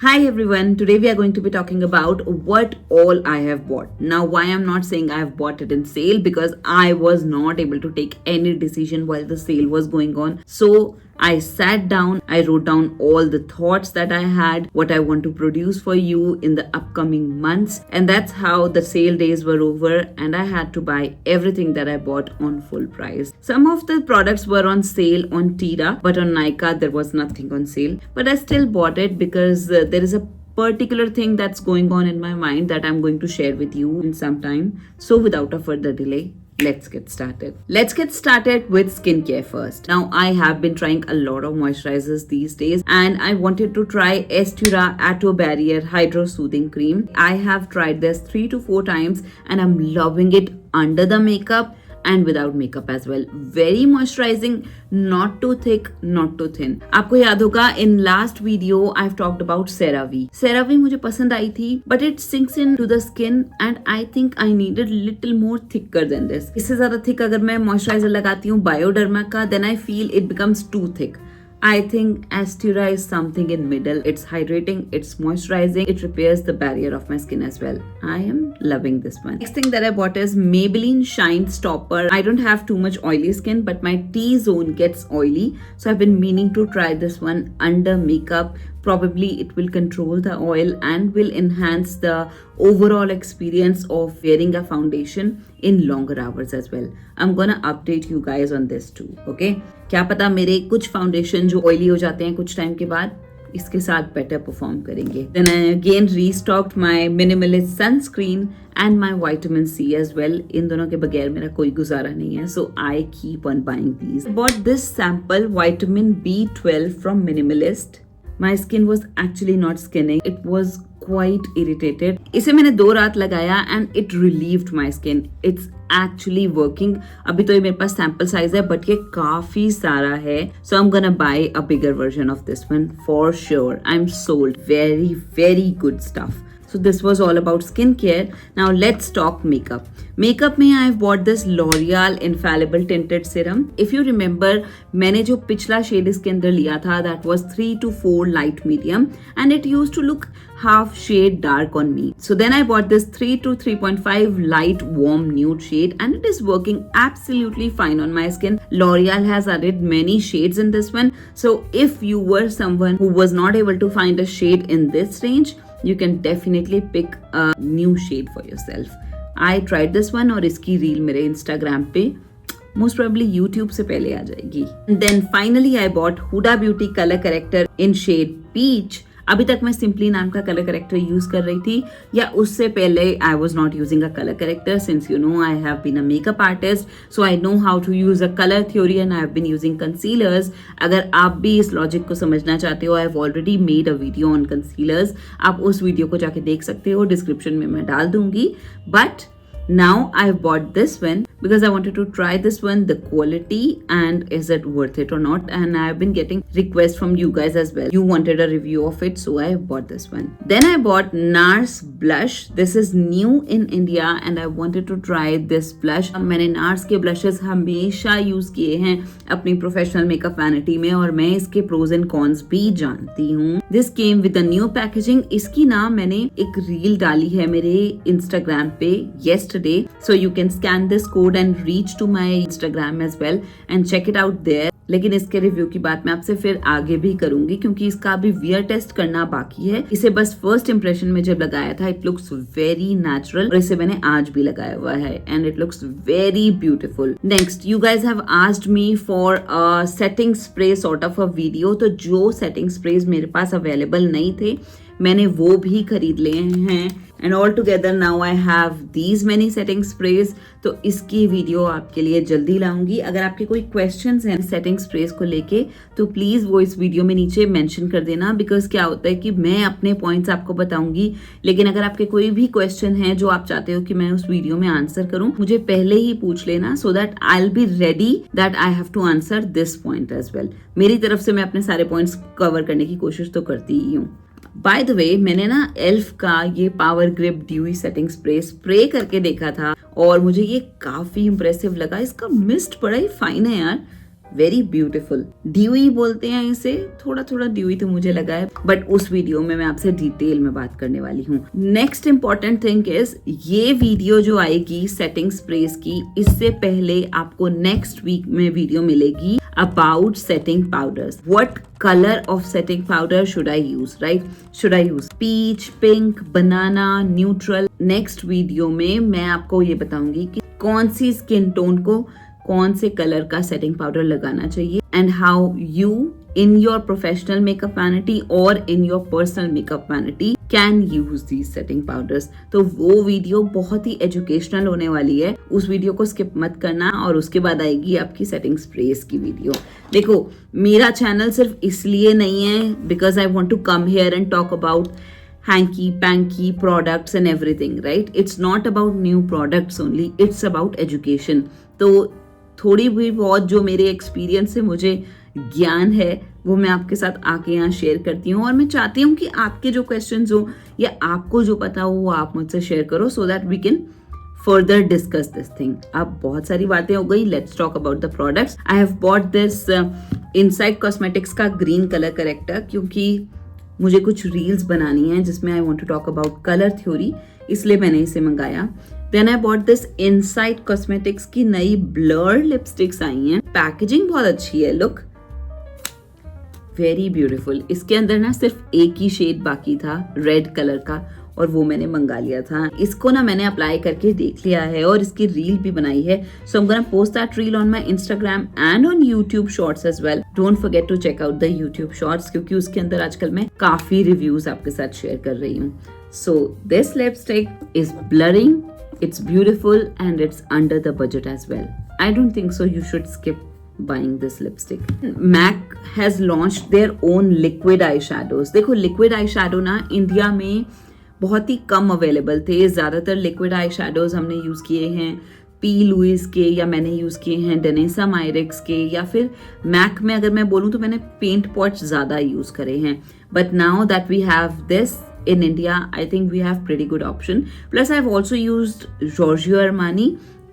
Hi everyone, today we are going to be talking about what all I have bought. Now, why I'm not saying I have bought it in sale, because I was not able to take any decision while the sale was going on. So I sat down, I wrote down all the thoughts that I had, what I want to produce for you in the upcoming months. And that's how the sale days were over and I had to buy everything that I bought on full price. Some of the products were on sale on Tira, but on Nykaa there was nothing on sale. But I still bought it because there is a particular thing that's going on in my mind that I'm going to share with you in some time. So without a further delay, let's get started. Let's get started with skincare first. Now, I have been trying a lot of moisturizers these days and I wanted to try Estura Atto Barrier Hydro Soothing Cream. I have tried this 3 to 4 times and I'm loving it under the makeup and without makeup as well. Very moisturizing, not too thick, not too thin. आपको याद होगा in last video I've talked about CeraVe. CeraVe मुझे पसंद आई थी, but it sinks into the skin and I think I needed little more thicker than this. इससे ज़्यादा thick अगर मैं moisturizer लगाती हूँ Bioderma का, then I feel it becomes too thick. I think Estura is something in middle. It's hydrating, it's moisturizing, it repairs the barrier of my skin as well. I am loving this one. Next thing that I bought is Maybelline Shine Stopper. I don't have too much oily skin, but my T-zone gets oily. So I've been meaning to try this one under makeup. Probably it will control the oil and will enhance the overall experience of wearing a foundation in longer hours as well. I'm gonna update you guys on this too, okay? क्या पता मेरे कुछ foundation जो oily हो जाते हैं कुछ time के बाद इसके साथ बेटर परफॉर्म करेंगे. Then I again restocked my minimalist sunscreen and my vitamin C as well. इन दोनों के बगैर मेरा कोई गुजारा नहीं है. So I keep on buying these. I bought this sample vitamin B12 from Minimalist. My skin was actually not skinning. It was quite irritated. इसे मैंने 2 रात लगाया and it relieved my skin. It's actually working. अभी तो ये मेरे पास sample size है, but ये काफी सारा है. So I'm gonna buy a bigger version of this one for sure. I'm sold. Very, very good stuff. So this was all about skincare. Now let's talk makeup. Makeup में I've bought this L'Oreal Infallible Tinted Serum. If you remember, मैंने जो पिछला shade इसके अंदर लिया था, that was 3 to 4 light medium and it used to look half shade dark on me. So then I bought this 3 to 3.5 light warm nude shade and it is working absolutely fine on my skin. L'Oreal has added many shades in this one. So if you were someone who was not able to find a shade in this range, you can definitely pick a new shade for yourself. I tried this one और इसकी reel मेरे Instagram पे most probably YouTube से पहले आ जाएगी. And then finally I bought Huda Beauty Color Corrector in shade Peach. अभी तक मैं सिंपली नाम का कलर करेक्टर यूज कर रही थी या उससे पहले I was not using a colour corrector since you know I have been a makeup artist so I know how to use a colour theory and I have been using concealers. अगर आप भी इस logic को समझना चाहते हो, I have already made a video on concealers. आप उस वीडियो को जाके देख सकते हो, डिस्क्रिप्शन में मैं डाल दूंगी. But now I bought this one because I wanted to try this one, the quality and is it worth it or not, and I have been getting requests from you guys as well. You wanted a review of it, so I bought this one. Then I bought NARS blush. This is new in India and I wanted to try this blush. मैंने NARS के blushes हमेशा use किए हैं अपनी professional makeup vanity में और मैं इसके pros and cons भी जानती हूँ. This came with a new packaging. इसकी ना मैंने एक रील डाली है मेरे Instagram पे yesterday. So you can scan this code and reach to my Instagram as well and check it out there. लेकिन इसके रिव्यू की बात मैं आपसे फिर आगे भी करूंगी क्योंकि इसका अभी वियर टेस्ट करना बाकी है. इसे बस फर्स्ट इंप्रेशन में जब लगाया था इट लुक्स वेरी नेचुरल और इसे मैंने आज भी लगाया हुआ है and it looks very beautiful. Next, you guys have asked me for a setting spray sort of a video. तो जो सेटिंग स्प्रेज मेरे पास अवेलेबल नहीं थे मैंने वो भी खरीद लिए हैं and all together now I have these many setting sprays. तो इसकी वीडियो आपके लिए जल्दी लाऊंगी. अगर आपके कोई क्वेश्चंस हैं सेटिंग स्प्रेज को लेके तो प्लीज वो इस वीडियो में नीचे मेंशन कर देना, बिकॉज क्या होता है कि मैं अपने पॉइंट्स आपको बताऊंगी लेकिन अगर आपके कोई भी क्वेश्चन है जो आप चाहते हो कि मैं उस वीडियो में आंसर करूं, मुझे पहले ही पूछ लेना so that I will be ready that I have to answer this point as well. मेरी तरफ से मैं अपने सारे पॉइंट्स कवर करने की कोशिश तो करती ही हूँ. बाय द वे, मैंने ना एल्फ का ये power grip dewy setting spray करके देखा था और मुझे ये काफी इंप्रेसिव लगा. इसका मिस्ट बड़ा ही फाइन है यार. Very beautiful. ड्यूई बोलते हैं इसे, थोड़ा थोड़ा ड्यूई तो मुझे लगा है, बट उस वीडियो में मैं आपसे डिटेल में बात करने वाली हूँ। नेक्स्ट इंपॉर्टेंट थिंग इज, ये वीडियो जो आएगी सेटिंग स्प्रेस की, इससे पहले आपको नेक्स्ट वीक में वीडियो मिलेगी about setting powders. What color of setting powder should I use, right? Should I use peach, pink, banana, neutral? Next video में मैं आपको ये बताऊंगी कि कौन सी स्किन टोन को कौन से कलर का सेटिंग पाउडर लगाना चाहिए, and how you in your professional makeup vanity or in your personal makeup vanity can use these setting powders. तो वो वीडियो बहुत ही एजुकेशनल होने वाली है, उस वीडियो को स्किप मत करना। और उसके बाद आएगी आपकी सेटिंग स्प्रेस की वीडियो। देखो, मेरा चैनल सिर्फ इसलिए नहीं है because I want to come here and talk about hanky panky products and everything, right? It's not about new products only, it's about education. तो थोड़ी भी बहुत जो मेरे एक्सपीरियंस से मुझे ज्ञान है वो मैं आपके साथ आके यहाँ शेयर करती हूँ, और मैं चाहती हूँ कि आपके जो क्वेश्चंस हो या आपको जो पता हो वो आप मुझसे शेयर करो, so that we can further discuss this thing. अब बहुत सारी बातें हो गई, let's talk about the products. I have bought this Insight cosmetics का ग्रीन कलर करेक्टर, क्योंकि मुझे कुछ रील्स बनानी है जिसमें I want to talk about colour theory, इसलिए मैंने इसे मंगाया। Then I bought this Insight cosmetics की नई ब्लर लिपस्टिक्स आई हैं। पैकेजिंग बहुत अच्छी है, लुक वेरी ब्यूटीफुल। इसके अंदर ना सिर्फ एक ही शेड बाकी था रेड कलर का, और वो मैंने मंगा लिया था। इसको ना मैंने अप्लाई करके देख लिया है और इसकी रील भी बनाई है, so I am gonna post that reel on my Instagram and on YouTube shorts as well. Don't forget to check out the YouTube shorts, क्योंकि उसके अंदर आजकल मैं काफी रिव्यूज आपके साथ शेयर कर रही हूँ। So this lipstick is blurring, it's beautiful and it's under the budget as well. I don't think so you should skip buying this lipstick. MAC has launched their own liquid eyeshadows. देखो liquid eyeshadow ना India में बहुत ही कम available थे। ज़्यादातर liquid eye shadows हमने use किए हैं P Louis के, या मैंने यूज़ किए हैं डेनेसा मायरेक्स के, या फिर मैक में अगर मैं बोलूँ तो मैंने पेंट पॉट्स ज़्यादा यूज़ करे हैं। But now that we have this in India, I think we have pretty good option. Plus I've also used Giorgio Armani,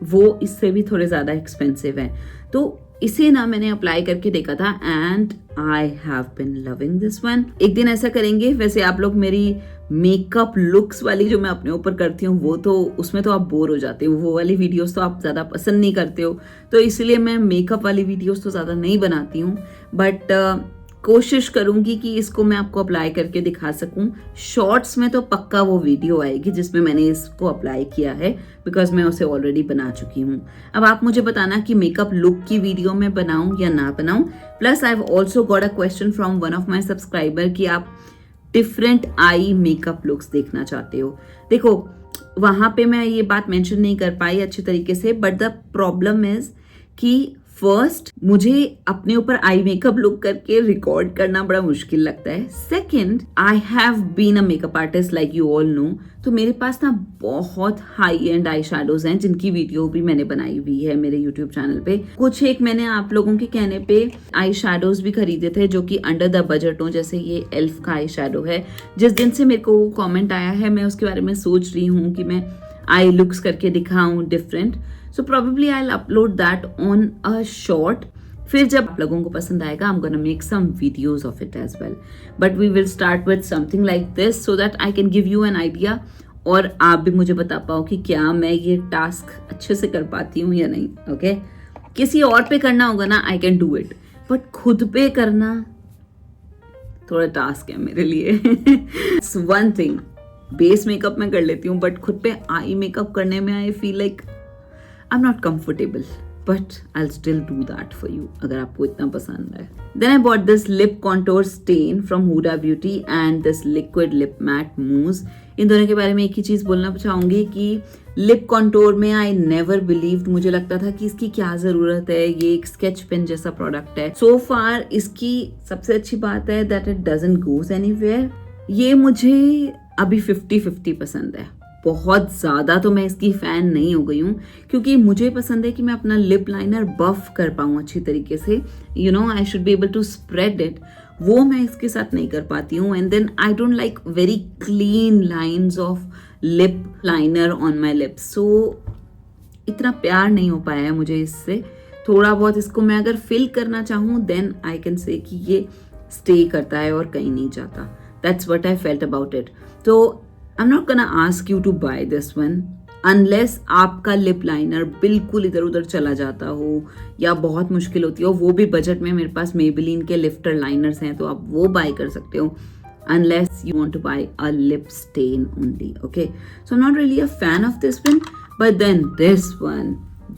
वो इससे भी थोड़े ज़्यादा एक्सपेंसिव है। तो इसे ना मैंने अप्लाई करके देखा था and I have been loving this one. एक दिन ऐसा करेंगे, वैसे आप लोग मेरी मेकअप लुक्स वाली जो मैं अपने ऊपर करती हूँ वो तो उसमें तो आप बोर हो जाते हो, वो वाली वीडियोस तो आप ज़्यादा पसंद नहीं करते हो, तो इसलिए मैं मेकअप वाली वीडियोस तो ज़्यादा नहीं बनाती हूँ। बट कोशिश करूंगी कि इसको मैं आपको अप्लाई करके दिखा सकूं। शॉर्ट्स में तो पक्का वो वीडियो आएगी जिसमें मैंने इसको अप्लाई किया है, बिकॉज मैं उसे ऑलरेडी बना चुकी हूँ। अब आप मुझे बताना कि मेकअप लुक की वीडियो में बनाऊं या ना बनाऊं। Plus I have also got a question from one of my subscriber कि आप डिफरेंट आई मेकअप लुक्स देखना चाहते हो। देखो, वहां पे मैं ये बात मेंशन नहीं कर पाई अच्छे तरीके से, बट द प्रॉब्लम इज कि फर्स्ट मुझे अपने ऊपर आई मेकअप लुक करके रिकॉर्ड करना बड़ा मुश्किल लगता है। Second, I have been a makeup artist like you all know, तो मेरे पास ना बहुत हाई एंड आई शेडोज हैं जिनकी वीडियो भी मैंने बनाई हुई है मेरे यूट्यूब चैनल पे। कुछ एक मैंने आप लोगों के कहने पे आई शेडोज भी खरीदे थे जो कि अंडर द बजट हो, जैसे ये एल्फ का आई शेडो है। जिस दिन से मेरे को कॉमेंट आया है मैं उसके बारे में सोच रही हूँ कि मैं आई लुक्स करके दिखाऊं different. So probably I'll upload that on a short. फिर जब आप लोगों को पसंद आएगा I'm gonna make some videos of it as well. But we will start with something like this so that I can give you an idea, और आप भी मुझे बता पाओ कि क्या मैं ये टास्क अच्छे से कर पाती हूँ या नहीं। ओके, किसी और पे करना होगा ना I can do it, but खुद पे करना थोड़ा टास्क है मेरे लिए। It's one thing, base makeup मैं कर लेती हूँ, बट खुद पे आई मेकअप करने में I feel like I'm not comfortable, but I'll still do that for you अगर आपको इतना पसंद है। Then I bought this lip contour stain from Huda Beauty and this liquid lip matte mousse। इन दोनों के बारे में एक ही चीज बोलना चाहूंगी कि लिप कॉन्टोर में I never believed, मुझे लगता था कि इसकी क्या जरूरत है, ये एक स्केच पेन जैसा प्रोडक्ट है। So far इसकी सबसे अच्छी बात है that it doesn't goes anywhere। ये मुझे अभी 50-50 पसंद है। बहुत ज़्यादा तो मैं इसकी फ़ैन नहीं हो गई हूँ, क्योंकि मुझे पसंद है कि मैं अपना लिप लाइनर बफ कर पाऊँ अच्छी तरीके से। You know, I should be able to spread it, वो मैं इसके साथ नहीं कर पाती हूँ। And then I don't like very clean lines of lip liner on my lips, so इतना प्यार नहीं हो पाया है मुझे इससे। थोड़ा बहुत इसको मैं अगर फिल करना चाहूँ देन आई कैन से कि ये स्टे करता है और कहीं नहीं जाता. That's what I felt about it. तो I am not gonna ask you to buy this one unless आपका लिप लाइनर बिल्कुल इधर उधर चला जाता हो या बहुत मुश्किल होती हो. वो भी बजट में मेरे पास मेबेलिन के लिफ्टर लाइनर्स हैं, तो आप वो बाय कर सकते हो. Unless you want to buy a lip stain only, okay? So I'm not really a fan of this one, but then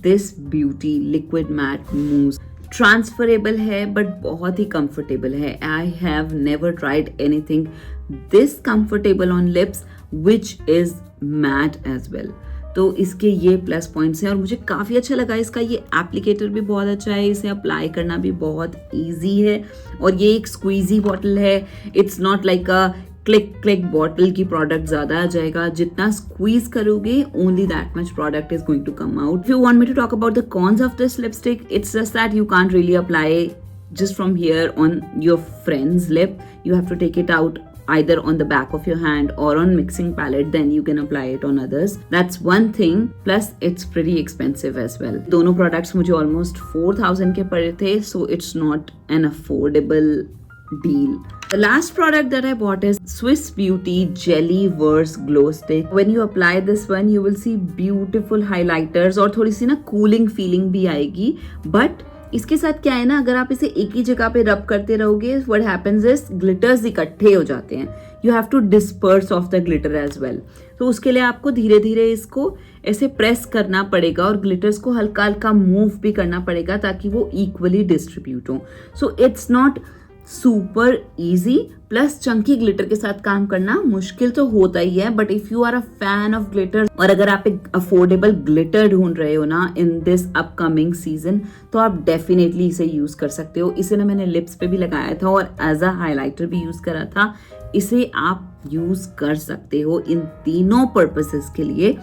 this beauty liquid matte mousse transferable है but बहुत ही comfortable है. I have never tried anything this comfortable on lips which is matte as well. तो इसके ये plus points हैं और मुझे काफ़ी अच्छा लगा. इसका ये एप्लीकेटर भी बहुत अच्छा है, इसे अप्लाई करना भी बहुत इजी है और ये एक स्क्वीजी बॉटल है. It's not like a click bottle की प्रोडक्ट ज़्यादा आ जाएगा. जितना स्क्वीज करोगे only that much product is going to come out. If you want me to talk about the cons of this lipstick, it's just that you can't really apply just from here on your friend's lip. You have to take it out either on the back of your hand or on mixing palette, then you can apply it on others. That's one thing. Plus it's pretty expensive as well. दोनों products मुझे almost 4000 के पड़े थे, so it's not an affordable deal. The last product that I bought is Swiss Beauty Jelly Verse Glow Stick. When you apply this one, you will see beautiful highlighters और थोड़ी सी ना cooling feeling भी आएगी. But इसके साथ क्या है ना, अगर आप इसे एक ही जगह पे रब करते रहोगे, व्हाट हैपेंस इज ग्लिटर्स इकट्ठे हो जाते हैं. You have to disperse of the glitter as well. तो उसके लिए आपको धीरे धीरे इसको ऐसे प्रेस करना पड़ेगा और ग्लिटर्स को हल्का हल्का मूव भी करना पड़ेगा ताकि वो इक्वली डिस्ट्रीब्यूट हो. So it's not super easy. Plus chunky glitter के साथ काम करना मुश्किल तो होता ही है, but if you are a fan of glitter और अगर आप एक अफोर्डेबल ग्लिटर ढूंढ रहे हो ना इन दिस अपकमिंग सीजन, तो आप डेफिनेटली इसे यूज कर सकते हो. इसे ना मैंने लिप्स पे भी लगाया था और एज अ हाइलाइटर भी यूज करा था. इसे आप यूज कर सकते हो इन तीनों पर्पसेस के लिए,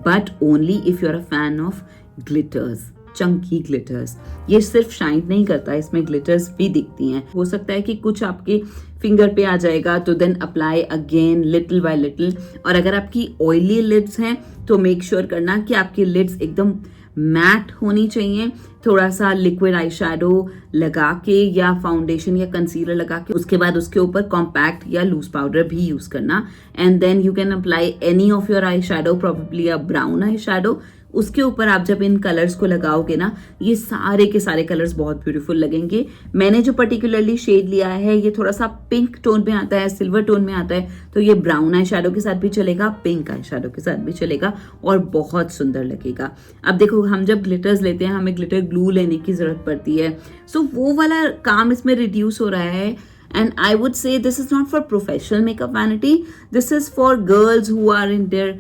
but only if you are a fan of glitters, chunky glitters. ये सिर्फ शाइन नहीं करता, इसमें ग्लिटर्स भी दिखती हैं. हो सकता है कि कुछ आपके फिंगर पे आ जाएगा, तो then apply again little by little. और अगर आपकी ऑयली लिड्स हैं तो मेक श्योर करना कि आपकी लिड्स एकदम मैट होनी चाहिए. थोड़ा सा लिक्विड आई शैडो लगा के या फाउंडेशन या कंसीलर लगा के उसके बाद उसके ऊपर कॉम्पैक्ट या लूज पाउडर भी यूज करना. And then you can apply any of your eye shadow, probably a brown eye shadow. उसके ऊपर आप जब इन कलर्स को लगाओगे ना, ये सारे के सारे कलर्स बहुत ब्यूटीफुल लगेंगे. मैंने जो पर्टिकुलरली शेड लिया है ये थोड़ा सा पिंक टोन में आता है, सिल्वर टोन में आता है, तो ये ब्राउन आई शैडो के साथ भी चलेगा, पिंक आई शैडो के साथ भी चलेगा और बहुत सुंदर लगेगा. अब देखो, हम जब ग्लिटर्स लेते हैं हमें ग्लिटर ग्लू लेने की जरूरत पड़ती है, सो वो वाला काम इसमें रिड्यूस हो रहा है. And I would say this is not for professional makeup vanity. This is for girls who are in their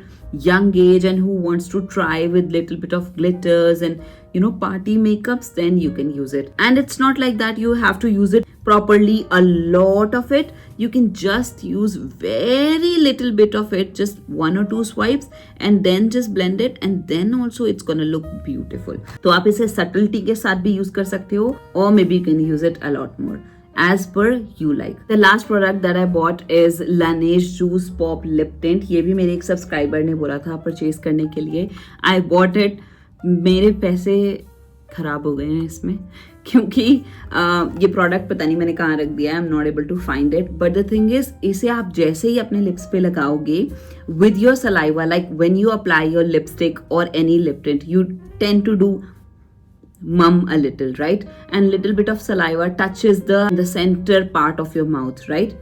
young age and who wants to try with little bit of glitters and party makeups. Then you can use it. And it's not like that you have to use it properly, a lot of it. You can just use very little bit of it, just 1 or 2 swipes, and then just blend it, and then also it's gonna look beautiful. तो आप इसे subtlety के साथ भी use कर सकते हो, or maybe you can use it a lot more as per you like. The last product that I bought is Laneige Juice Pop Lip Tint. ये भी मेरे एक सब्सक्राइबर ने बोला था परचेज करने के लिए. I bought it. मेरे पैसे खराब हो गए हैं इसमें क्योंकि ये प्रोडक्ट पता नहीं मैंने कहाँ रख दिया है. I am not able to find it. But the thing is, इसे आप जैसे ही अपने लिप्स पे लगाओगे with your saliva, like when you apply your lipstick और any lip tint, you tend to do mum a little, right? And little bit of saliva touches the center part of your mouth, right?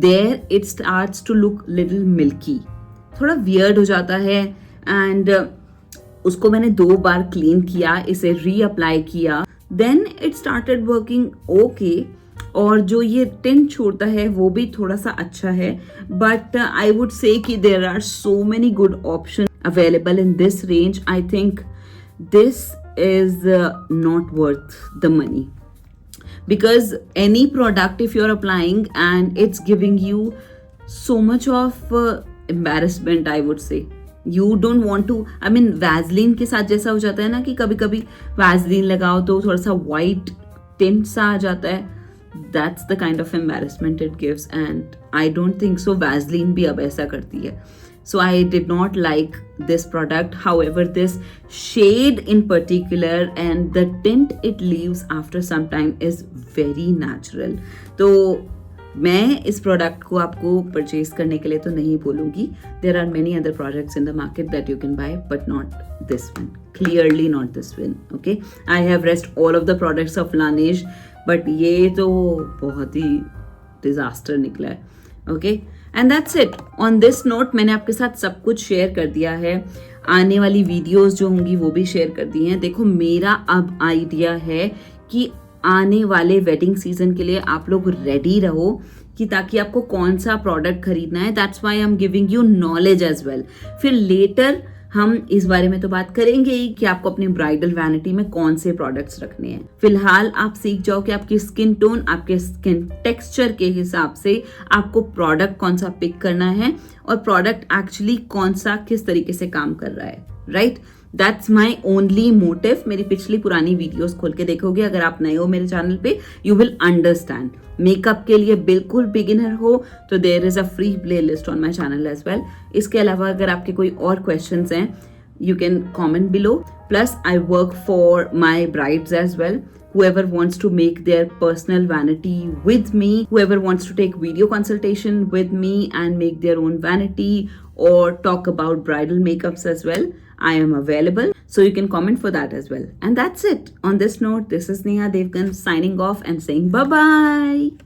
There it starts to look little milky, थोड़ा weird हो जाता है. and उसको मैंने 2 बार clean किया, इसे reapply किया, then it started working okay. और जो ये टिंट छोड़ता है वो भी थोड़ा सा अच्छा है. बट आई वुड से कि there are so many good option available in this range. I think this is not worth the money, because any product if you're applying and it's giving you so much of embarrassment, I would say you don't want to. I mean Vaseline के साथ जैसा हो जाता है ना कि कभी कभी Vaseline लगाओ तो थोड़ा सा white tint सा आ जाता है. That's the kind of embarrassment it gives, and I don't think so Vaseline भी अब ऐसा करती है. so I did not like this product. However, this shade in particular and the tint it leaves after some time is very natural. तो मैं इस product को आपको परचेज करने के लिए तो नहीं बोलूँगी. There are many other products in the market that you can buy but not this one, clearly not this one. Okay, I have rest all of the products of Laneige, बट ये तो बहुत ही डिजास्टर निकला है. Okay, and that's it. On this note मैंने आपके साथ सब कुछ शेयर कर दिया है. आने वाली वीडियोस जो होंगी वो भी शेयर कर दी हैं. देखो, मेरा अब आइडिया है कि आने वाले वेडिंग सीजन के लिए आप लोग रेडी रहो कि ताकि आपको कौन सा प्रोडक्ट खरीदना है. That's why I am giving you knowledge as well. फिर लेटर हम इस बारे में तो बात करेंगे ही कि आपको अपनी ब्राइडल वैनिटी में कौन से प्रोडक्ट्स रखने हैं. फिलहाल आप सीख जाओ कि आपकी स्किन टोन, आपके स्किन टेक्सचर के हिसाब से आपको प्रोडक्ट कौन सा पिक करना है और प्रोडक्ट एक्चुअली कौन सा किस तरीके से काम कर रहा है. Right, that's my only motive. मेरी पिछली पुरानी वीडियोस खोल के देखोगे अगर आप नए हो मेरे चैनल पे, यू विल अंडरस्टैंड. मेकअप के लिए बिल्कुल बिगिनर हो तो there is a free playlist on my channel as well. इसके अलावा अगर आपके कोई और क्वेश्चंस हैं, you can comment below. Plus, I work for my brides as well. Whoever wants to make their personal vanity with me, whoever wants to take video consultation with me and make their own vanity or talk about bridal makeups as well, I am available. So you can comment for that as well. And that's it. On this note, this is Neha Devgan signing off and saying bye-bye.